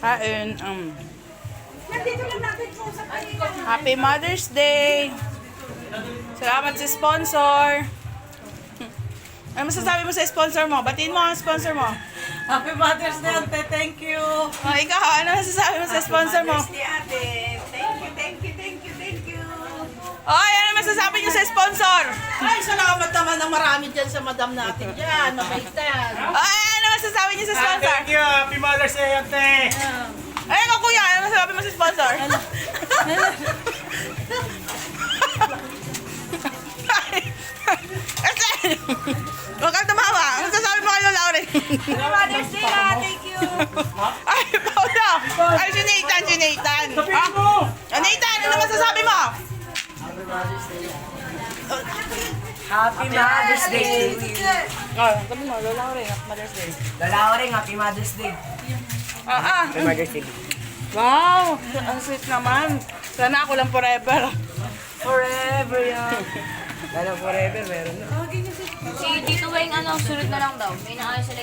Kain. Nandito lang natin po sa kanila. Happy Mother's Day! Salamat sa sponsor. Ano masasabi mo sa sponsor mo? Batiin mo ang sponsor mo. Happy Mother's Day, ate. Thank you. Ikaw, ano masasabi mo sa sponsor mo? Happy Mother's Day, ate. Thank you, thank you, thank you, thank you. Oy, ano masasabi niyo sa sponsor? Ay, salamat naman ng marami dyan sa madam natin dyan. Mabait yan. Oy, ano masasabi niyo sa sponsor? Thank you. Happy Mother's Day, ate. Ay, ikaw kuya, ano masasabi mo sa sponsor? Huwag kang tumawa. Ano sasabi mo kay Lola Auring? Happy Mother's Day, thank you. Ay, Paula! Ay, si Nathan, si Nathan. Sabihin mo. Nathan, ano masasabi mo? Happy Mother's Day to you. Oh, sabi mo, Lola Auring, Mother's Day. Dalawa rin, Happy Mother's Day. Happy Mother's Day. Wow! Ang sweet naman. Sana ako lang forever. Forever yan. Lalo forever, meron na. Si Tito Weng, sunod na lang daw. May naayos sila